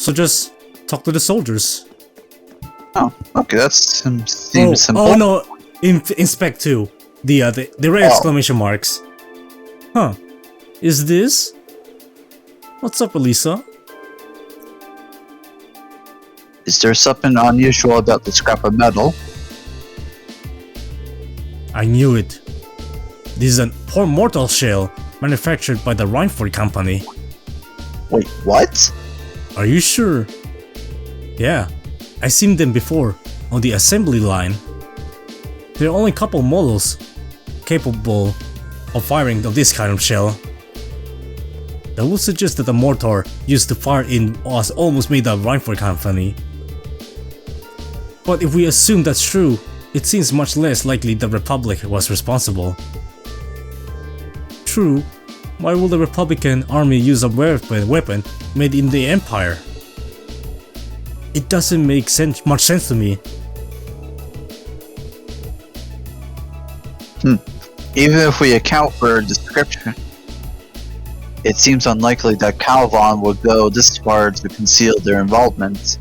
So just talk to the soldiers. Oh, okay, that seems simple. Oh no, inspect too. The red exclamation marks. Huh? Is this? What's up, Alisa? Is there something unusual about the scrap of metal? I knew it. This is an poor mortal shell manufactured by the Rean company. Wait, what? Are you sure? Yeah, I seen them before on the assembly line. There are only a couple models capable of firing of this kind of shell. That would suggest that the mortar used to fire in was almost made of Rean company. But if we assume that's true, it seems much less likely the Republic was responsible. True, why would the Republican army use a weapon made in the Empire? It doesn't make much sense to me. Even if we account for description, it seems unlikely that Calvon would go this far to conceal their involvement.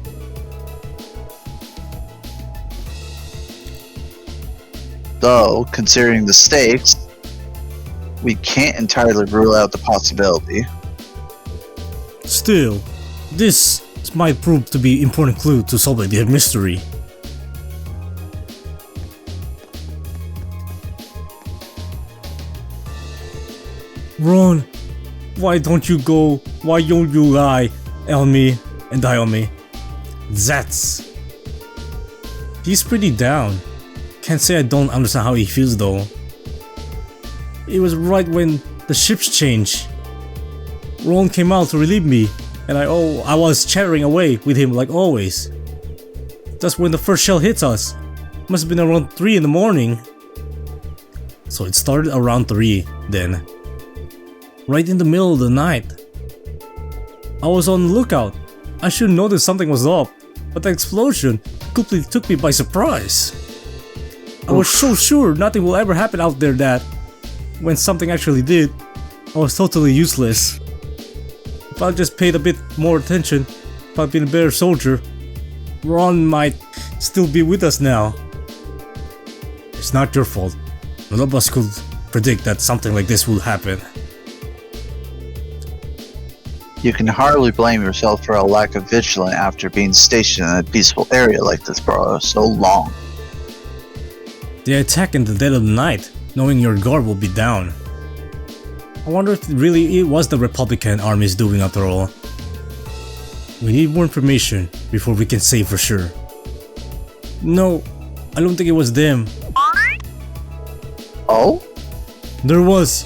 Though, considering the stakes, we can't entirely rule out the possibility. Still, this might prove to be an important clue to solving the mystery. Ron, why don't you go? Why don't you lie on me and die on me? That's... He's pretty down. Can't say I don't understand how he feels though. It was right when the ships changed. Ron came out to relieve me, and I was chattering away with him like always. That's when the first shell hits us. Must have been around 3 in the morning. So it started around 3 then. Right in the middle of the night. I was on the lookout. I should notice something was up, but the explosion completely took me by surprise. I was so sure nothing will ever happen out there that, when something actually did, I was totally useless. If I just paid a bit more attention, if I'd been a better soldier, Ron might still be with us now. It's not your fault. None of us could predict that something like this will happen. You can hardly blame yourself for a lack of vigilance after being stationed in a peaceful area like this for so long. They attack in the dead of the night, knowing your guard will be down. I wonder if it was the Republican armies doing after all. We need more information before we can say for sure. No, I don't think it was them. Oh? There was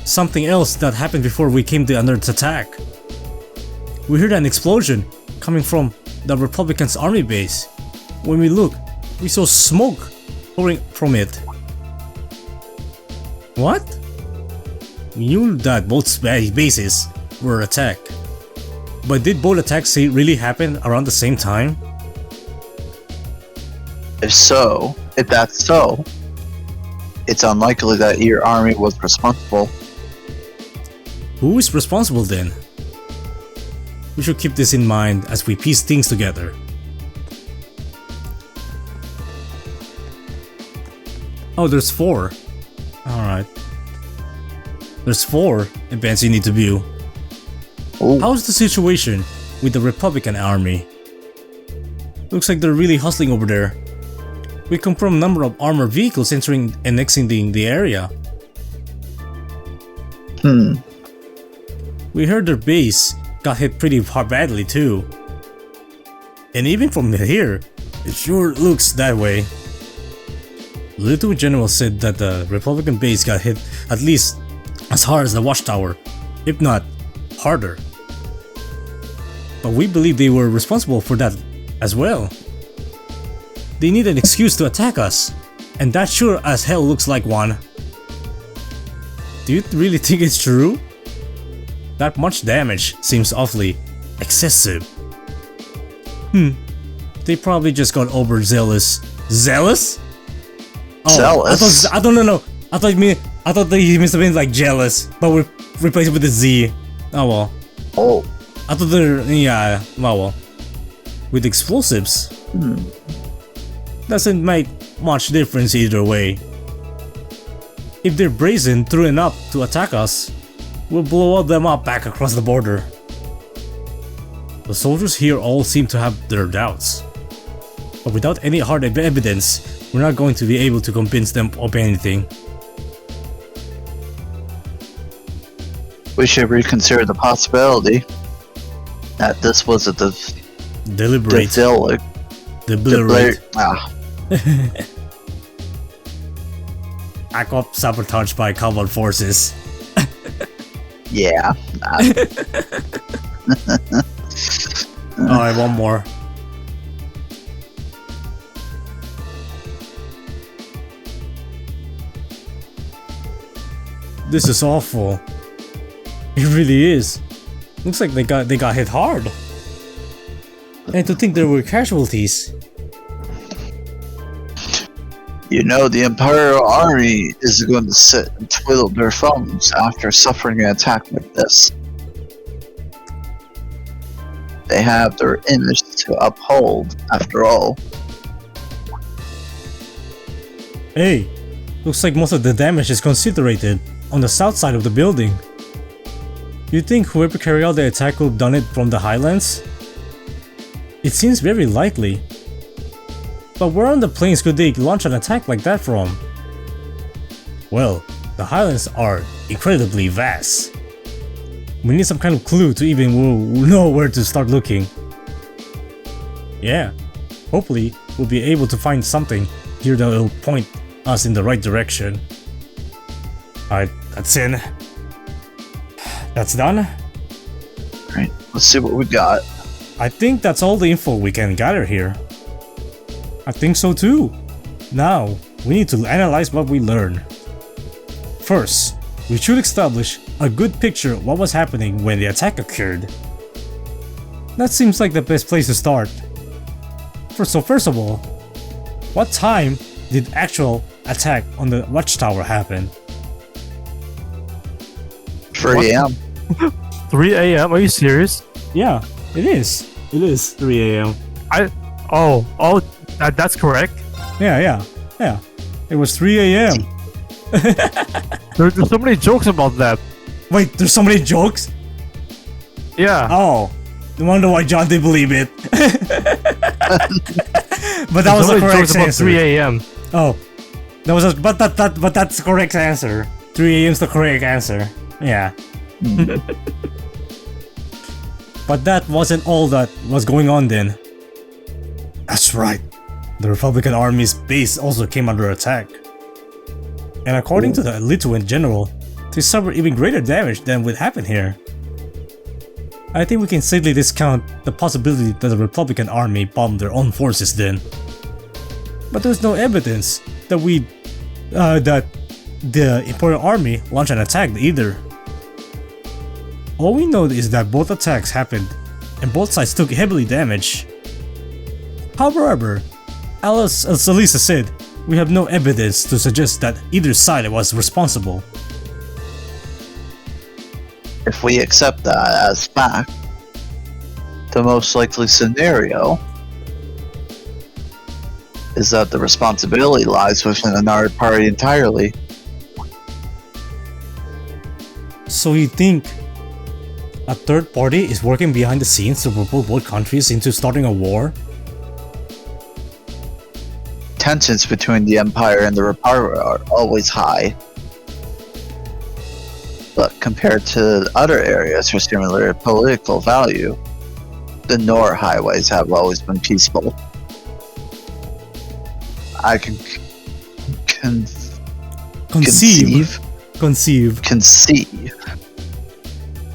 something else that happened before we came to under its attack. We heard an explosion coming from the Republicans' army base. When we looked, we saw smoke pouring from it. What? We knew that both bases were attacked. But did both attacks really happen around the same time? If that's so, it's unlikely that your army was responsible. Who is responsible then? We should keep this in mind as we piece things together. Oh, there's 4. Alright. There's 4 events you need to view. Ooh. How's the situation with the Republican army? Looks like they're really hustling over there. We confirmed a number of armored vehicles entering and exiting the area. We heard their base got hit pretty badly too. And even from here, it sure looks that way. Lieutenant General said that the Republican base got hit at least as hard as the watchtower, if not harder. But we believe they were responsible for that as well. They need an excuse to attack us, and that sure as hell looks like one. Do you really think it's true? That much damage seems awfully excessive. They probably just got overzealous. Zealous? Oh, Zealous? I don't know. I thought he must have been like jealous, but we replaced it with a Z. Oh well. Oh. Other, yeah, well, with explosives, doesn't make much difference either way. If they're brazen through and up to attack us, we'll blow them up back across the border. The soldiers here all seem to have their doubts, but without any hard evidence, we're not going to be able to convince them of anything. We should reconsider the possibility that this was a Deliberate. Backup sabotage by Kaval forces. Yeah. Alright, one more. This is awful. It really is. Looks like they got hit hard. And to think there were casualties. You know, the Imperial Army is going to sit and twiddle their thumbs after suffering an attack like this. They have their image to uphold, after all. Hey, looks like most of the damage is concentrated on the south side of the building. You think whoever carried out the attack could have done it from the highlands? It seems very likely. But where on the plains could they launch an attack like that from? Well, the highlands are incredibly vast. We need some kind of clue to even know where to start looking. Yeah, hopefully we'll be able to find something here that will point us in the right direction. Alright, that's in. That's done. Alright, let's see what we got. I think that's all the info we can gather here. I think so too. Now, we need to analyze what we learn. First, we should establish a good picture of what was happening when the attack occurred. That seems like the best place to start. So first of all, what time did actual attack on the watchtower happen? 3 AM. 3 a.m. Are you serious? Yeah, it is. It is 3 a.m. That's correct. Yeah. It was 3 a.m. There's so many jokes about that. Wait, there's so many jokes? Yeah. Oh, no wonder why John didn't believe it. But that was the correct answer. 3 a.m. Oh, that was but that's the correct answer. 3 a.m. is the correct answer. Yeah. But that wasn't all that was going on then. That's right. The Republican Army's base also came under attack. And according to the Lithuanian general, they suffered even greater damage than would happen here. I think we can safely discount the possibility that the Republican Army bombed their own forces then. But there's no evidence that that the Imperial Army launched an attack either. All we know is that both attacks happened, and both sides took heavily damage. However, as Alisa said, we have no evidence to suggest that either side was responsible. If we accept that as fact, the most likely scenario is that the responsibility lies within another party entirely. So you think a third party is working behind the scenes to propel both countries into starting a war? Tensions between the Empire and the Republic are always high. But compared to other areas with similar political value, the Nord highways have always been peaceful. I can conceive.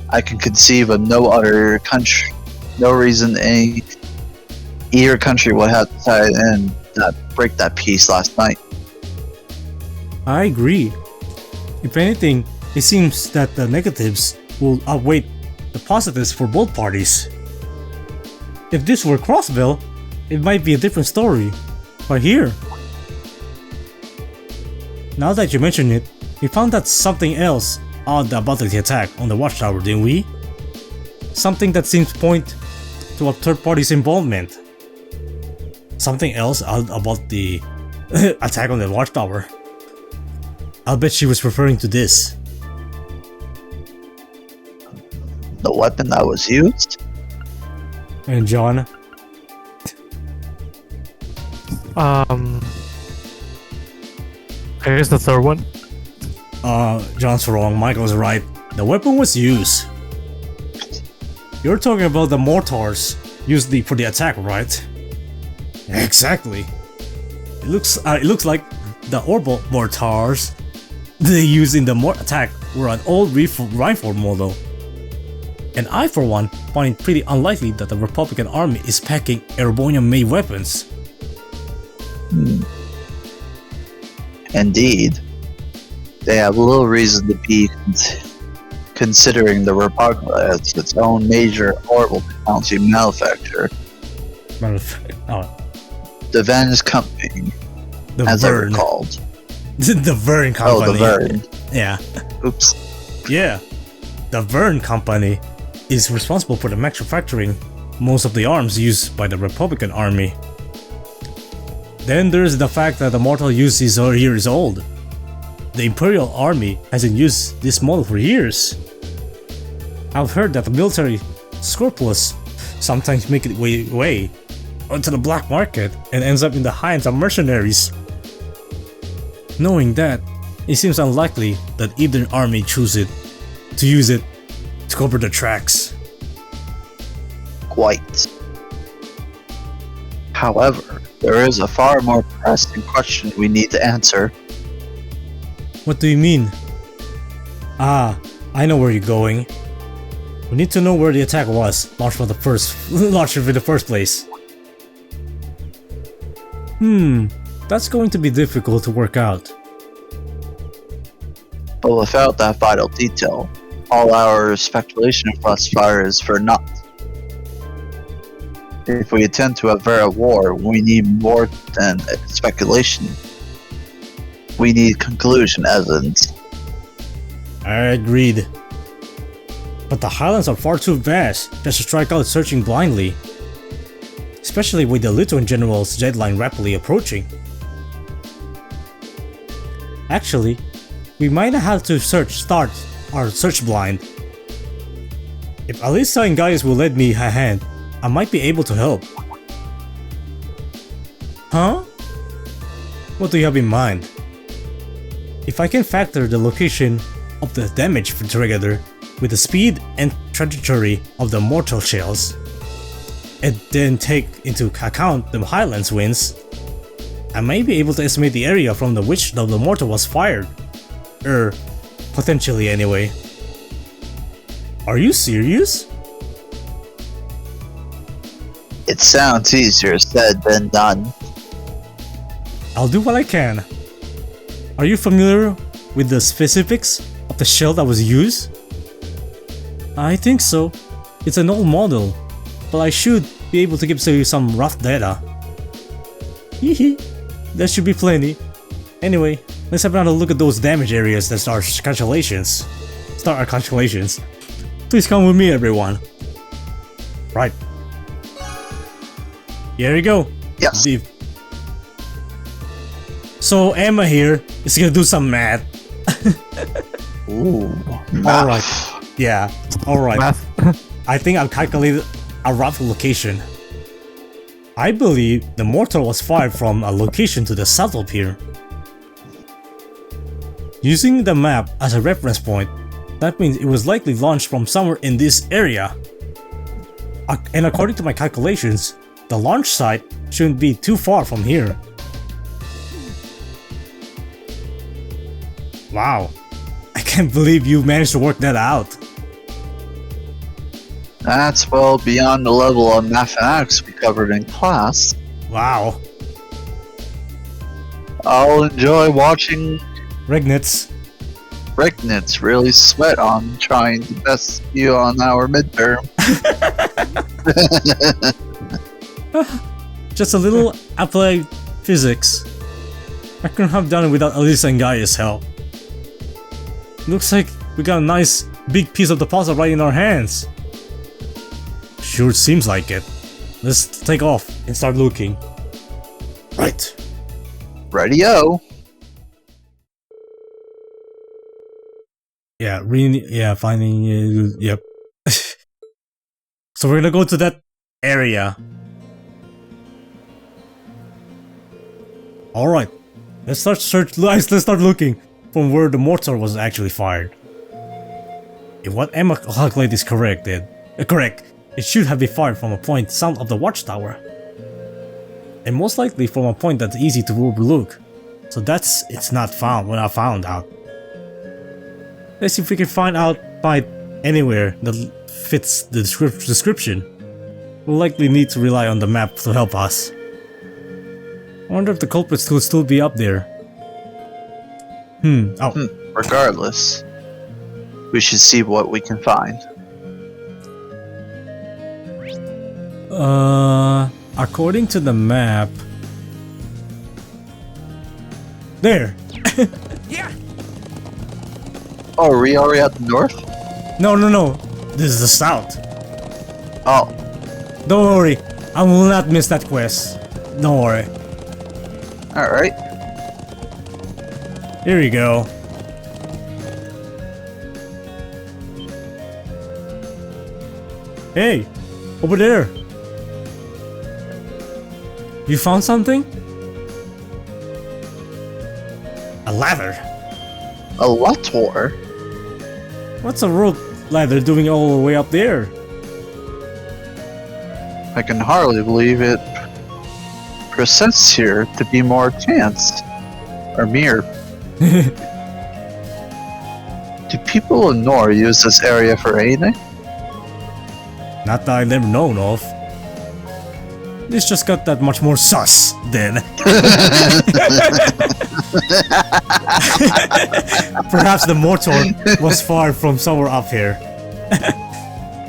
I can conceive of no other country, no reason either country would have decided and break that peace last night. I agree. If anything, it seems that the negatives will outweigh the positives for both parties. If this were Crossville, it might be a different story. But here, now that you mention it, we found out something else odd about the attack on the watchtower, didn't we? something that seems to point to a third party's involvement. Something else about the attack on the watchtower. I'll bet she was referring to this. The weapon that was used? And John? I guess the third one. John's wrong. Michael's right. The weapon was used. You're talking about the mortars used for the attack, right? Exactly. It looks like the orbital mortars they used in the attack were an old rifle model. And I, for one, find it pretty unlikely that the Republican army is packing Erebonian-made weapons. Indeed. They have little reason to be considering the Republic as its own major orbital technology manufacturer. The Venice Company, as they were called. The Vern Company. Oh, the Vern. Yeah. Oops. Yeah. The Vern Company is responsible for the manufacturing most of the arms used by the Republican army. Then there's the fact that the mortal use is years old. The Imperial Army hasn't used this model for years. I've heard that the military scrupulous sometimes make it way onto the black market and ends up in the hands of mercenaries. Knowing that, it seems unlikely that either army chooses to use it to cover the tracks. Quite. However, there is a far more pressing question we need to answer. What do you mean? Ah, I know where you're going. We need to know where the attack was launched in the first place. That's going to be difficult to work out. But without that vital detail, all our speculation thus far is for naught. If we intend to avert a war, we need more than speculation. We need conclusion evidence. I agreed. But the Highlands are far too vast just to strike out searching blindly. Especially with the Lithuanian general's deadline rapidly approaching. Actually, we might have to start our search blind. If Alisa and Gaius will lend me a hand, I might be able to help. Huh? What do you have in mind? If I can factor the location of the damage together with the speed and trajectory of the mortal shells, and then take into account the Highlands winds, I may be able to estimate the area from which the mortar was fired. Potentially anyway. Are you serious? It sounds easier said than done. I'll do what I can. Are you familiar with the specifics of the shell that was used? I think so. It's an old model, but I should be able to give you some rough data. Hehe, that should be plenty. Anyway, let's have another look at those damage areas that start our calculations. Please come with me, everyone. Right. Here we go. Yes. So Emma here is gonna do some math. Ooh. Alright. Yeah, alright. Math. I think I've calculated a rough location. I believe the mortar was fired from a location to the south of here. Using the map as a reference point, that means it was likely launched from somewhere in this area. And according to my calculations, the launch site shouldn't be too far from here. Wow, I can't believe you managed to work that out. That's well beyond the level of mathematics we covered in class. Wow. I'll enjoy watching Regnitz. really sweat on trying to best you on our midterm. Just a little applied physics. I couldn't have done it without Alisa and Gaius' help. Looks like we got a nice big piece of the puzzle right in our hands. Sure seems like it. Let's take off and start looking. Right. Radio. Yeah, really. Yeah, finding. Yep. So we're gonna go to that area. All right. Let's start looking from where the mortar was actually fired. If what Emma calculated is correct, it should have been fired from a point south of the watchtower. And most likely from a point that's easy to overlook. So it's not found when I found out. Let's see if we can find anywhere that fits the description. We'll likely need to rely on the map to help us. I wonder if the culprits could still be up there. Regardless, we should see what we can find. According to the map... There! Oh, are we already at the north? No. This is the south. Oh. Don't worry. I will not miss that quest. Don't worry. Alright. Here we go. Hey! Over there! You found something? A ladder? A watchtower? What's a rope ladder doing all the way up there? I can hardly believe it presents here to be more advanced. Or mere. Do people in Nor use this area for anything? Not that I've never known of. This just got that much more sus then. Perhaps the mortar was far from somewhere up here.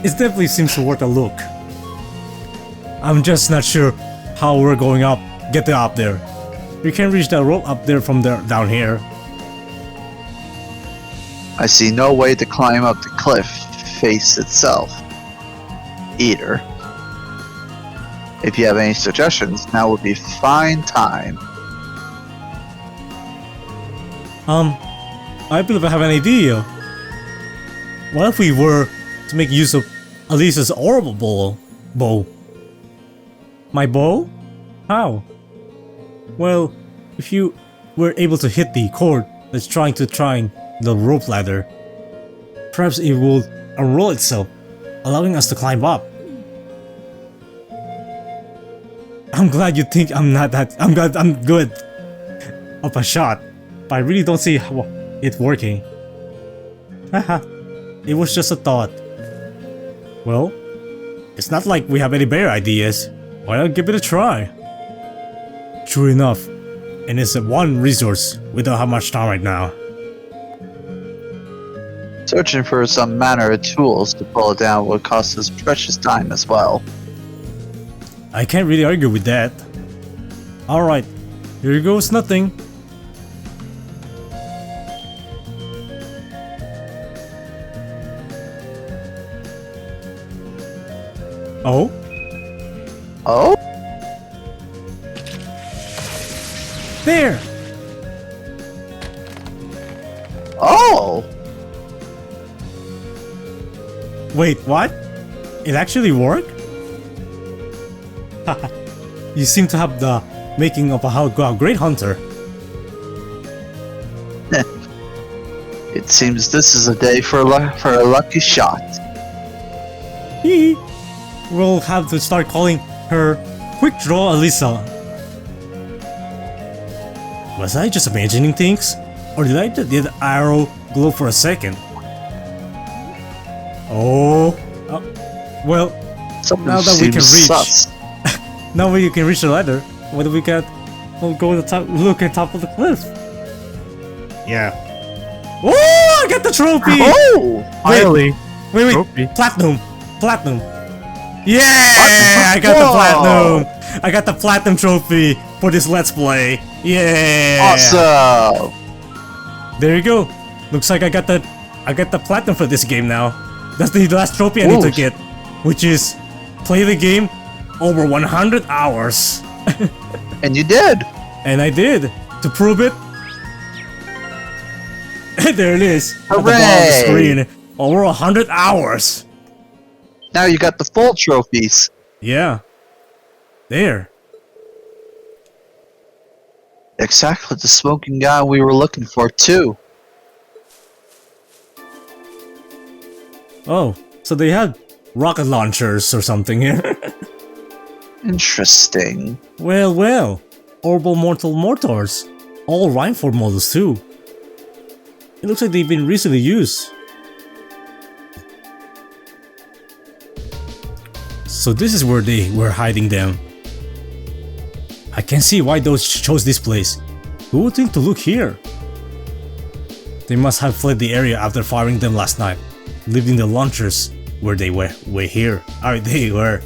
It definitely seems worth a look. I'm just not sure how we're going get up there. We can reach that rope up there from down here. I see no way to climb up the cliff face itself. Either. If you have any suggestions, now would be fine time. I believe I have an idea. What if we were to make use of Alisa's orbital bow? My bow? How? Well, if you were able to hit the cord that's trying the rope ladder, perhaps it will unroll itself, allowing us to climb up. I'm glad you think I'm not that. I'm good of a shot, but I really don't see it working. Haha, it was just a thought. Well, it's not like we have any better ideas. Why not give it a try? True enough, and it's one resource we don't have much time right now. Searching for some manner of tools to pull it down would cost us precious time as well. I can't really argue with that. Alright, here goes nothing. Oh? Oh? There! Oh! Wait, what? It actually worked? You seem to have the making of a great hunter. It seems this is a day for a lucky shot. Hee. We'll have to start calling her Quick Draw Alisa. Was I just imagining things? Or did the arrow glow for a second? Oh. Well, Something now that we can seems reach. sus. Now we can reach the ladder. Whether we can go to the top, look at top of the cliff. Yeah. Oh, I got the trophy! Oh! Finally. Wait, Trophy. platinum. Yeah, I got the platinum. I got the platinum trophy for this let's play. Yeah. Awesome. There you go. Looks like I got the platinum for this game now. That's the last trophy I need to get, which is play the game over 100 hours. And you did. And I did. To prove it, there it is. At the bottom of the Hooray! screen. Over 100 hours. Now you got the full trophies. Yeah. There. Exactly the smoking gun we were looking for too. Oh, so they had rocket launchers or something here. Interesting. Well, well. Orbital mortal mortars. All rifle models too. It looks like they've been recently used. So this is where they were hiding them. I can see why those chose this place. Who would think to look here? They must have fled the area after firing them last night, leaving the launchers where they were here. Alright, they were.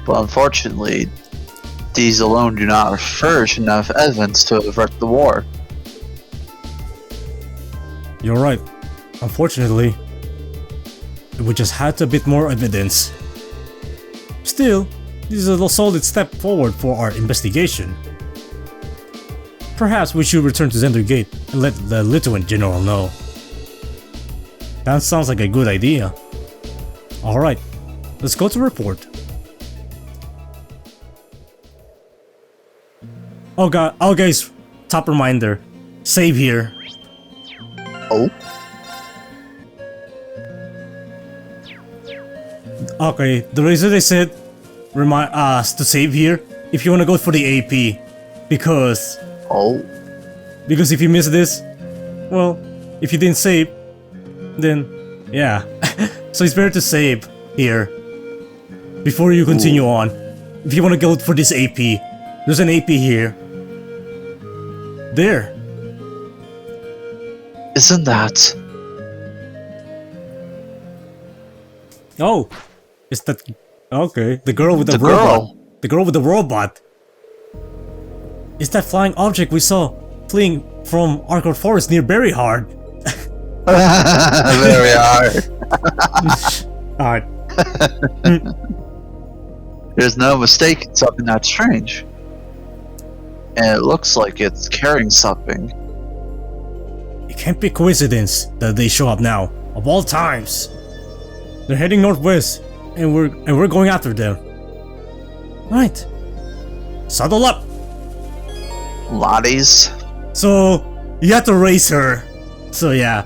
But unfortunately, these alone do not furnish enough evidence to avert the war. You're right. Unfortunately, we just had a bit more evidence. Still, this is a solid step forward for our investigation. Perhaps we should return to Zender Gate and let the Lithuanian general know. That sounds like a good idea. Alright, let's go to report. Oh god, oh guys, top reminder. Save here. Oh? Okay, the reason they said remind us to save here if you wanna go for the AP. Because if you miss this, well, if you didn't save, then yeah. So it's better to save here before you continue on. If you wanna go for this AP, there's an AP here. There. Isn't that? Oh, is that okay? The girl with the, The robot. girl. The girl with the robot. Is that flying object we saw fleeing from Arkor Forest near Berryhard? Very hard. Alright. There's no mistake, it's something that's strange. And it looks like it's carrying something. It can't be coincidence that they show up now. Of all times. They're heading northwest, and we're going after them. Right. Saddle up. Lotties. So you have to race her. So yeah,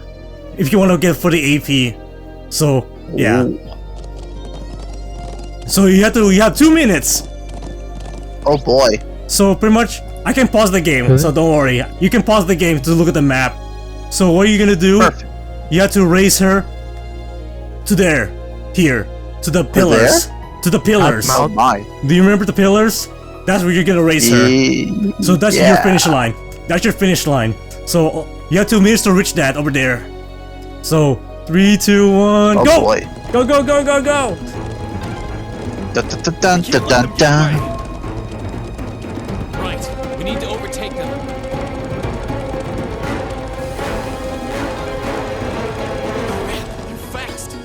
if you want to get for the AP. So yeah. Ooh. So you have 2 minutes. Oh boy. So pretty much, I can pause the game. Really? So don't worry. You can pause the game to look at the map. So what are you gonna do? Perfect. You have to race her to there, here, to the pillars, to the pillars. Oh my. Do you remember the pillars? That's where you're gonna race her. So that's your Yeah. finish line. That's your finish line. So you have 2 minutes to reach that over there. So 3, 2, 1, Oh go! boy. Go, go, go, go, go! Dun, dun, dun, dun, dun, dun. Right, we need to overtake them. You fast.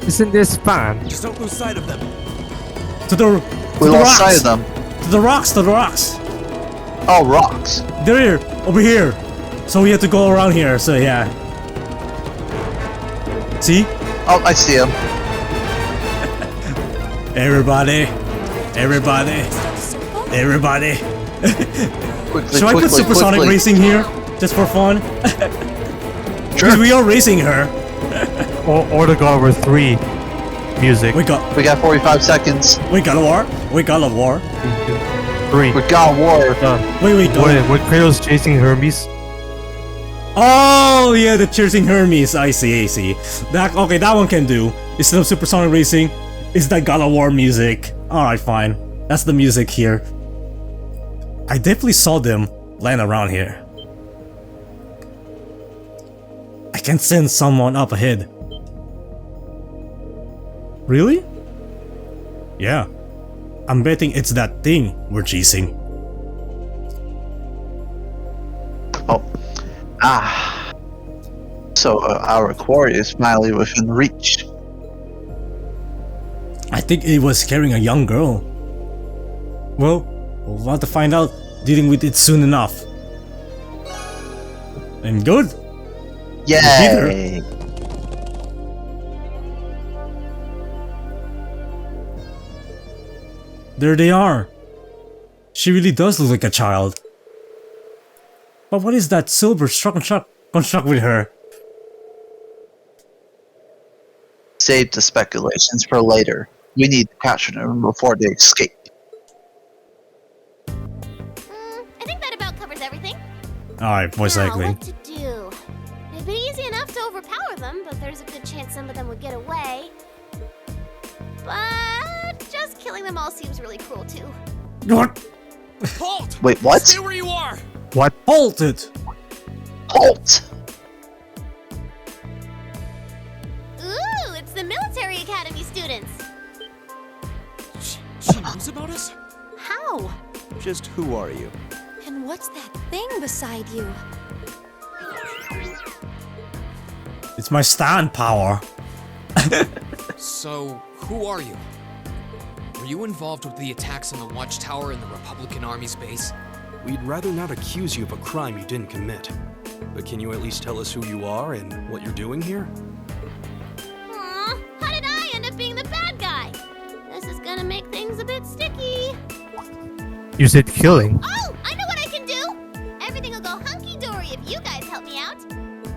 Isn't this fun? Just don't lose sight of them. To the We the lost rocks. sight of them. To the rocks, to the rocks. Oh, rocks. They're here, over here. So we have to go around here. So yeah. See? Oh, I see him. Everybody, everybody, everybody. Quickly, Should I put quickly, supersonic quickly. racing here just for fun? Sure. Because we are racing her. Or the God War 3 music. We got We got 45 seconds. a war. We got a war. 3. We got war. Wait, go. When Kratos chasing Hermes. Oh yeah, the chasing Hermes. I see. That okay? That one can do. Instead of supersonic racing, it's that God of War music. All right, fine. That's the music here. I definitely saw them land around here. I can send someone up ahead. Really? Yeah. I'm betting it's that thing we're chasing. Oh. Ah. So our quarry is finally within reach. I think it was carrying a young girl. Well, we'll have to find out dealing with it soon enough. And good. Yay! There they are. She really does look like a child. But what is that silver construct with her? Save the speculations for later. We need to capture them before they escape. I think that about covers everything. Alright, most Now, likely. what to do? It'd be easy enough to overpower them, but there's a good chance some of them would get away. But just killing them all seems really cruel too. What? Halt! Wait, what? Stay where you are! What? Halt it! Halt! Ooh, it's the military academy students. She knows about us? How? Just who are you? And what's that thing beside you? It's my stand power. So, who are you? Were you involved with the attacks on the watchtower in the Republican Army's base? We'd rather not accuse you of a crime you didn't commit. But can you at least tell us who you are and what you're doing here? Aw, how did I end up being the bad guy? This is gonna make things a bit sticky. You said killing. Oh, I know what I can do! Everything will go hunky-dory if you guys help me out.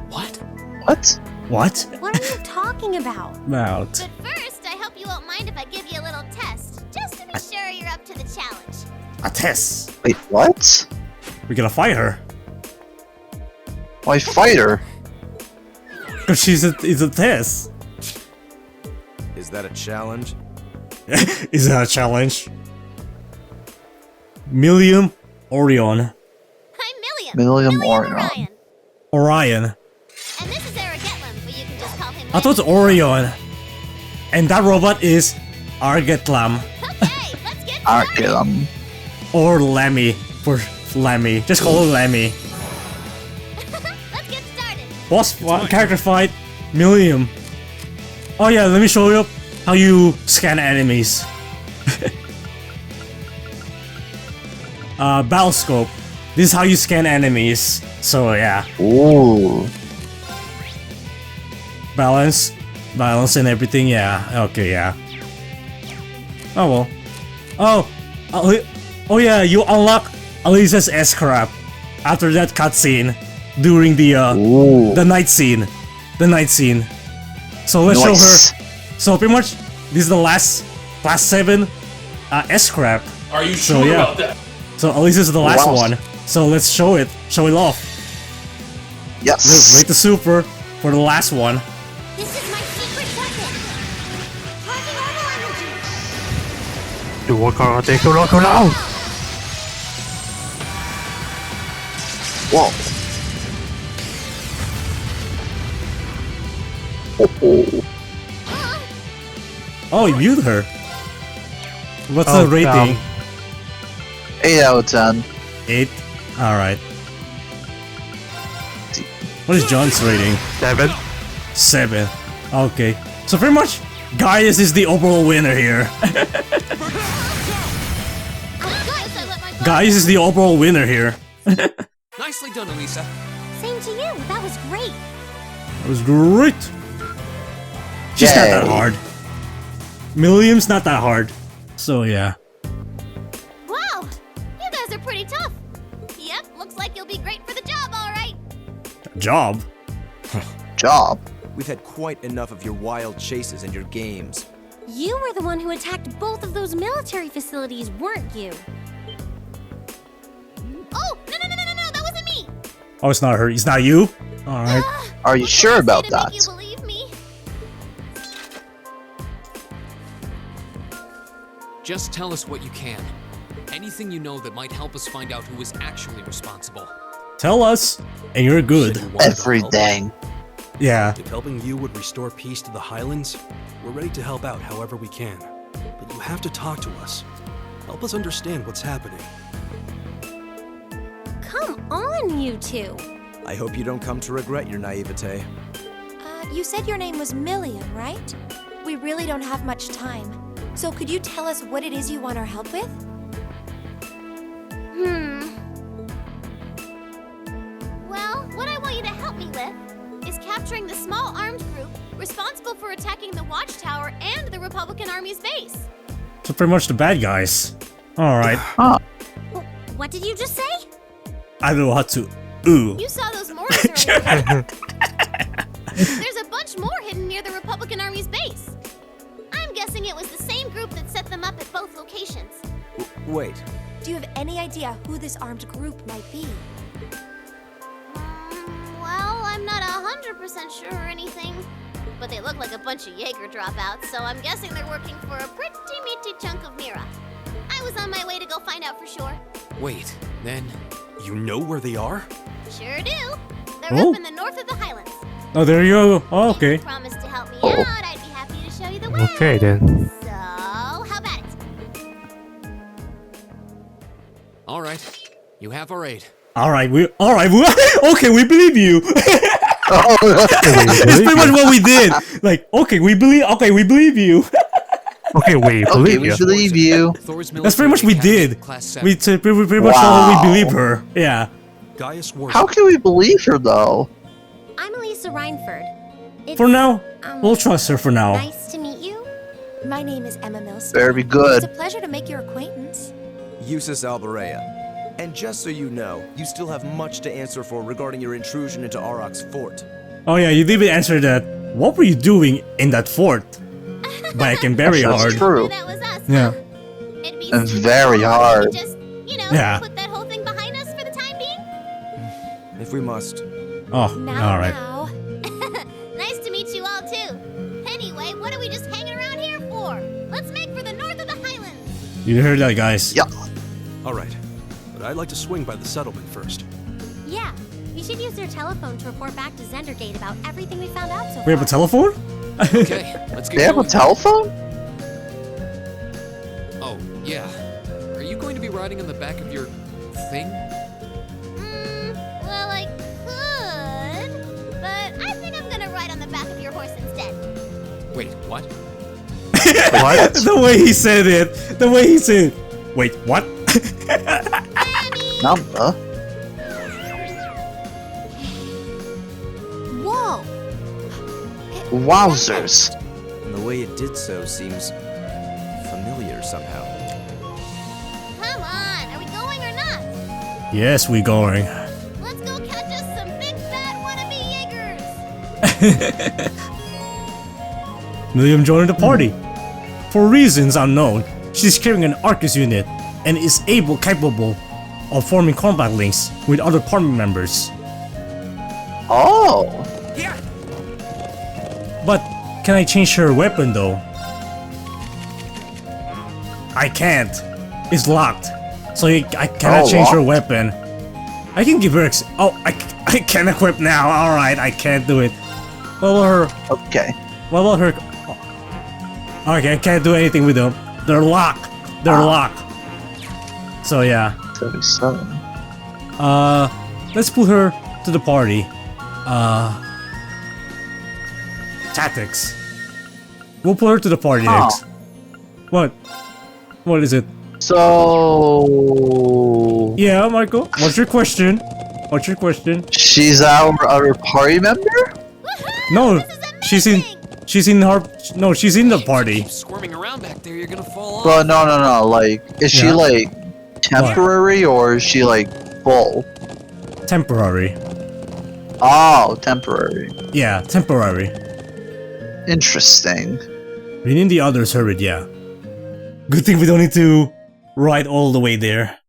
What? What? What? What are you talking about? About. But first, I hope you won't mind if I give you a little test, just to be sure you're up to the challenge. A test. Wait, what? We're gonna fight her. Why fight her? Because it's a test. Is that a challenge? Is that a challenge? Millium Orion. I'm Milliam. Milliam Orion. Orion. And this is Aragetlam, but you can just call him I thought it's Orion. And that robot is Argetlam. Okay, let's get started. Arkham. Or Lemmy. For Lemmy. Just call her Lemmy. Let's get started. Boss character fight. Millium. Oh yeah, let me show you how you scan enemies. Battle scope. This is how you scan enemies. So yeah. Ooh. Balance and everything, yeah. Okay, yeah. Oh well. Oh yeah, you unlock Alisa's S-Crap after that cutscene during the Ooh. night scene. The night scene. So let's show Nice. her. So pretty much this is the last class 7 S-Crap. Are you So, sure yeah. about that? So Alisa's the last Wow. one. So let's show it off. Yes. Rate the super for the last one. This is my secret weapon. Charging orbital energy. Do what can I take? Go now! Whoa. Oh. Oh, you muted her. What's Oh, the rating? 8 out of 10. 8? Alright. What is John's rating? 7. 7. Okay. So pretty much, Gaius is the overall winner here. Gaius, I let my guard Gaius is the overall winner here. Nicely done, Alisa. Same to you. That was great. That was great. She's not that Yay. hard. Millium's not that hard. So yeah. Wow, you guys are pretty tough. Yep, looks like you'll be great for the job, all right. Job. Job. We've had quite enough of your wild chases and your games. You were the one who attacked both of those military facilities, weren't you? Oh, no, that wasn't me. Oh, it's not her. It's not you? Alright. Are you What sure can I about say to make that? you believe me? Just tell us what you can. Anything you know that might help us find out who is actually responsible. Tell us, and you're good. Said you wanted to help. Everything. Yeah. If helping you would restore peace to the Highlands, we're ready to help out however we can. But you have to talk to us. Help us understand what's happening. Come on, you two. I hope you don't come to regret your naivete. You said your name was Milliam, right? We really don't have much time. So could you tell us what it is you want our help with? Well, what I want you to help me with is capturing the small armed group responsible for attacking the watchtower and the Republican Army's base. So pretty much the bad guys. Alright. What did you just say? I don't know how to. Ooh. You saw those Mortars earlier. There's a bunch more hidden near the Republican Army's base. I'm guessing it was the same group that set them up at both locations. Wait. Do you have any idea who this armed group might be? Well, I'm not 100% sure or anything. But they look like a bunch of Jaeger dropouts, so I'm guessing they're working for a pretty meaty chunk of Mira. I was on my way to go find out for sure. Wait, then... You know where they are? Sure do. They're Oh. up in the north of the Highlands. Oh, there you go. Oh, okay. If you promise to help me out, I'd be happy to show you the way. Okay then. So, how about it? Alright, you have our aid. Alright, okay, we believe you. Oh, It's pretty much what we did. Like, okay, we believe you. Okay, we okay, believe we you. believe you. Thor's That's pretty much what we military did. Class 7. We pretty much told her we believe her. Yeah. Gaius War. How can we believe her though? I'm Alisa Reinford. For now, we'll trust her for now. Nice to meet you. My name is Emma Milstein. Very good. It's a pleasure to make your acquaintance. Jusis Alberea. And just so you know, you still have much to answer for regarding your intrusion into Auroch's fort. Oh yeah, you didn't answer that. What were you doing in that fort? Back and very That's hard. true. That was us. Yeah. It'd be And super very cool if hard. we could just, Yeah. put that whole thing behind us for the time being. If we must. Oh, Now, alright. now. Nice to meet you all too. Anyway, what are we just hanging around here for? Let's make for the north of the Highlands. You heard that, guys. Yep. Alright. But I'd like to swing by the settlement first. Yeah, you should use your telephone to report back to Zendergate about everything we found out so far. We have a telephone? Okay, let's get They have a going. telephone? Oh, yeah. Are you going to be riding on the back of your... thing? Well, I could, but I think I'm gonna ride on the back of your horse instead. Wait, what? What? The way he said it. Wait, what? Number? Whoa! Wowzers. And the way it did so seems familiar somehow. Come on, are we going or not? Yes, we going. Let's go catch us some big bad wannabe Jaegers. William joined the party. For reasons unknown, she's carrying an Arcus unit and is capable of forming combat links with other party members. Oh. But can I change her weapon though? I can't. It's locked. So I cannot change her weapon. I can give her I can equip now. Alright, I can't do it. What about her? Okay. What about her? Okay, I can't do anything with them. They're locked. They're locked. So yeah. 37. Let's put her to the party. Tactics. We'll put her to the party next. What? What is it? So. Yeah, Michael. What's your question? What's your question? She's our other party member? No, she's in the party. Keep squirming around back there, you're gonna fall off. But no. Like, is she Yeah. like temporary or is she like full? Temporary. Oh, temporary. Yeah, temporary. Interesting. We need the others hurried, yeah. Good thing we don't need to ride all the way there.